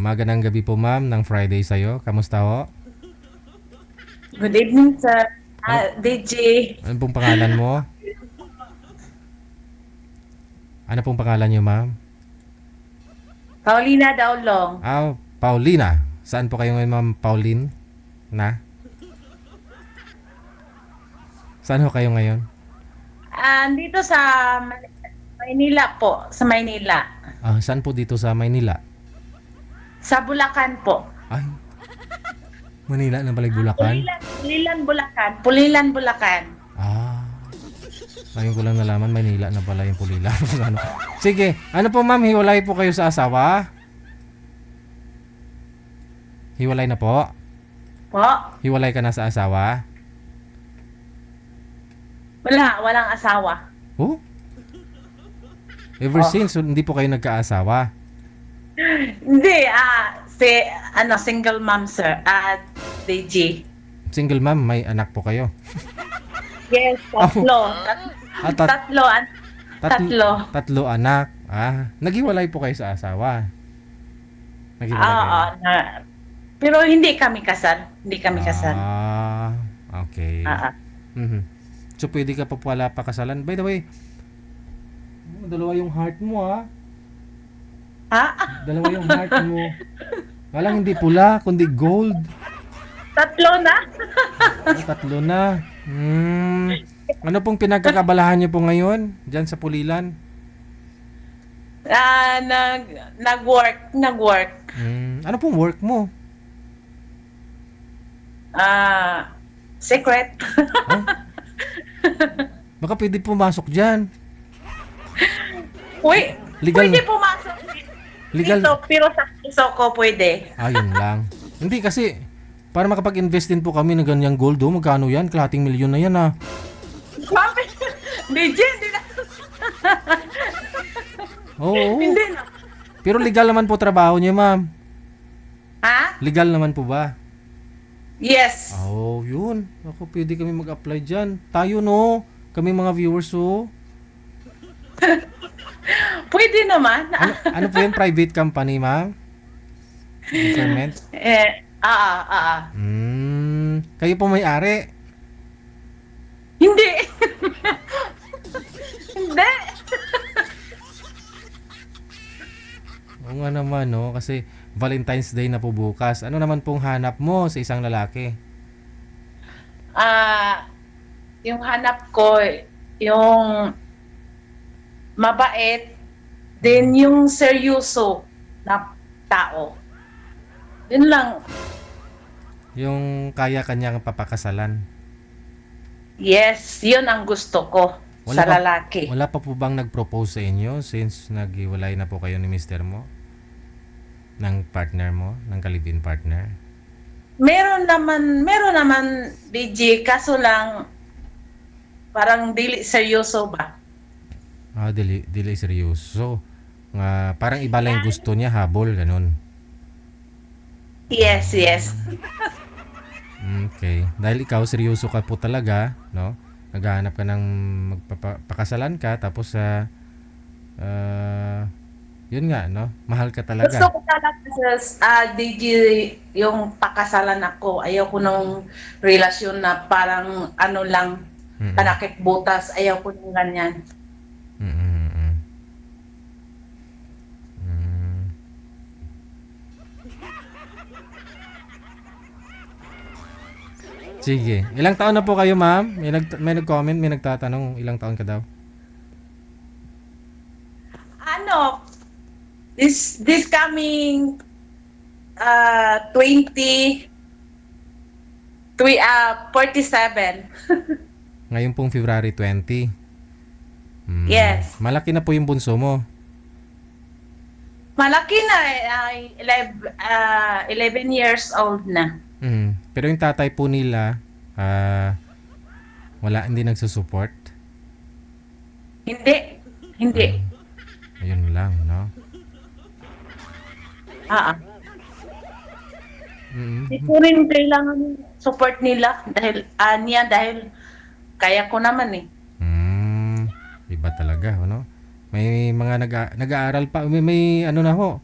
Magandang gabi po ma'am ng Friday sa'yo. Kamusta ho? Good evening, sir. Ano, DJ. ano pong pangalan mo? Ano pong pangalan niyo ma'am? Paulina Daulong. Paulina. Saan po kayo ngayon ma'am Pauline? Na? Saan ho kayo ngayon? Dito sa Maynila po. Sa Maynila. Saan po dito sa Maynila? Sa Bulacan po. Ay, Manila na balik Bulacan? Pulilan, Bulacan. Ngayon ko lang nalaman Maynila na pala yung Pulilan. Ano? Sige, ano po ma'am, hiwalay po kayo sa asawa? Hiwalay na po? Po? Hiwalay ka na sa asawa? Walang asawa. Oh? Ever since, hindi po kayo nagkaasawa? Hindi, single mom, sir. DJ. Single ma'am, may anak po kayo? Yes, tatlo. Tatlo. Tatlo anak. Naghiwalay po kayo sa asawa? Naghiwalay kayo? Pero hindi kami kasal. Okay. So, pwede ka pa pala pakasalan. By the way, dalawa yung heart mo Dalawa yung heart mo. Walang hindi pula, kundi gold. Tatlo na? Tatlo na. Ano pong pinagkakabalahan niyo po ngayon dyan sa Pulilan? Nag-work. Ano pong work mo? Secret. Baka pwede pumasok dyan. Uy, Legal. pwede pumasok Legal. dito, pero sa puso ko pwede. Yun lang. Hindi kasi, para makapag-invest din po kami ng ganyang gold, magkano yan? Kalahating milyon na yan DJ, hindi na. Oo. Hindi na. Pero legal naman po trabaho niyo, ma'am. Legal naman po ba? Yes. Yun. Ako, pwede kami mag-apply dyan. Tayo, no? Kami mga viewers, Pwede naman. Ano po yung private company, ma'am? Government? Kayo po may-ari? Hindi. Hindi. Oo nga naman, no? Kasi Valentine's Day na po bukas. Ano naman pong hanap mo sa isang lalaki? Yung hanap ko, yung mabait, then yung seryoso na tao. Yun lang. Yung kaya kanyang papakasalan? Yes, yun ang gusto ko sa lalaki. Wala pa po bang nag-propose sa inyo since naghiwalay na po kayo ni mister mo? Ng partner mo? Ng ka-live-in partner? Meron naman, DJ, kaso lang, parang dili seryoso ba? Dili seryoso. Parang iba lang yung gusto niya, habol, ganun. Yes. Okay. Dahil ikaw, seryoso ka po talaga, no? Naghahanap ka ng magpapakasalan ka, tapos yun nga, no? Mahal ka talaga. Gusto ko talaga DJ, yung pakasalan ako. Ayaw ko ng relasyon na parang ano lang, kanakit butas. Ayaw ko ng ganyan. Sige. Ilang taon na po kayo, ma'am? May nag-comment, may nagtatanong, ilang taon ka daw? This coming 47. Ngayon pong February 20. Yes. Malaki na po yung bunso mo. Malaki na, 11 years old na. Pero yung tatay po nila, hindi nagsusupport? Hindi. Ayun lang, no? Hindi ko rin kailangan support nila dahil kaya ko naman eh. Iba talaga, ano? May mga nag-aaral pa, may ano na ho.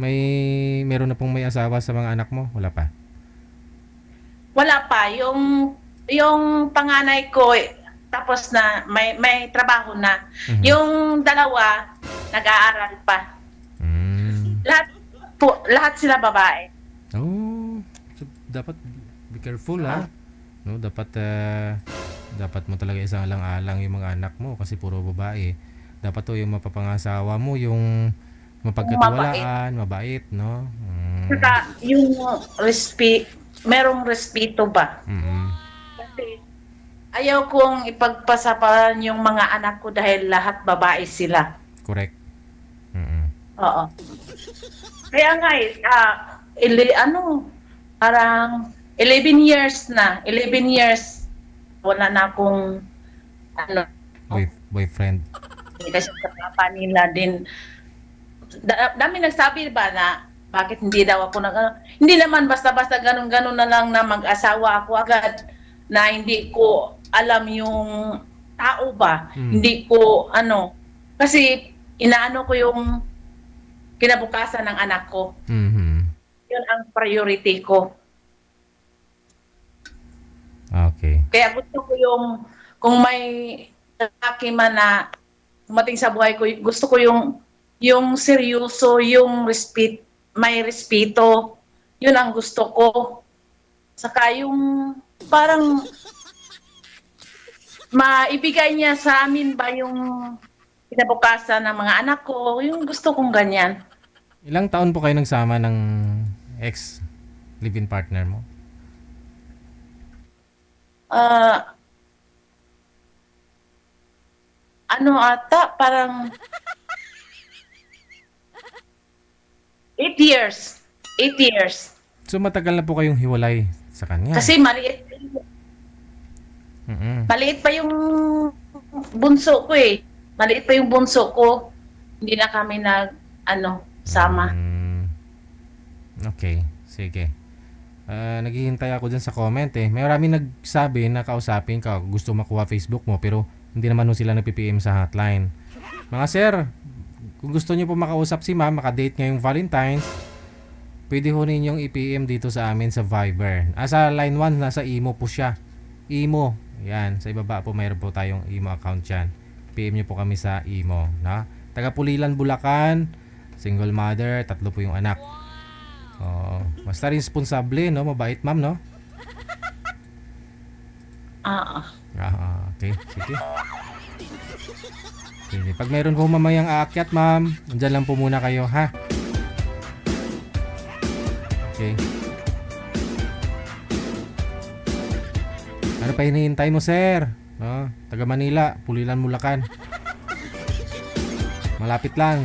Meron na pong may asawa sa mga anak mo? Wala pa? Wala pa. Yung panganay ko, tapos na, may trabaho na. Mhm. Yung dalawa, nag-aaral pa. Lahat sila babae. Oh, so dapat be careful ha. No, dapat mo talaga isang alang-alang yung mga anak mo kasi puro babae. Dapat to yung mapapangasawa mo yung mapagkatiwalaan, mabait, no? Saka yung merong respeto ba? Mm. Kasi ayaw kong ipagpasapalan yung mga anak ko dahil lahat babae sila. Correct. Mm. Oo. Kaya nga parang 11 years na. 11 years wala na akong Boyfriend. kasi sa papa nila din. Dami nagsabi ba na bakit hindi daw ako hindi naman basta-basta ganun-ganun na lang na mag-asawa ako agad na hindi ko alam yung tao ba. Hindi ko kasi inaano ko yung kinabukasan ng anak ko. Mhm. Yun ang priority ko. Okay. Kaya gusto ko kung may lalaki man na dumating sa buhay ko, gusto ko yung seryoso, yung may respeto. Yun ang gusto ko. Saka yung parang maibigay niya sa amin ba yung kinabukasan ng mga anak ko, yung gusto kong ganyan. Ilang taon po kayo nagsama ng live-in partner mo? Parang 8 years. 8 years. So matagal na po kayong hiwalay sa kanya. Kasi maliit pa yung bunso ko eh. Maliit pa yung bunso ko. Hindi na kami sama. Okay, sige. Naghihintay ako dyan sa comment eh. May maraming nagsabi na kausapin ka, gusto makuha Facebook mo pero hindi naman sila nag-PPM sa hotline. Mga sir, kung gusto niyo po makausap si ma'am, makadate ngayong Valentine's, pwede ho ninyong i-PM dito sa amin sa Viber. Sa line 1, nasa Imo po siya. Imo. Yan, sa ibaba po mayroon po tayong Imo account dyan. PM niyo po kami sa Imo. Na? Taga Pulilan, Bulacan, single mother, 3 po yung anak. Basta responsable, no? Mabait, ma'am, no? Okay, sige. Sige. Pag mayroon po mamayang aakyat, ma'am, dyan lang po muna kayo, ha? Okay. Ano pa hinihintay mo, sir? No? Taga Manila, Pulilan, Bulacan. Malapit lang.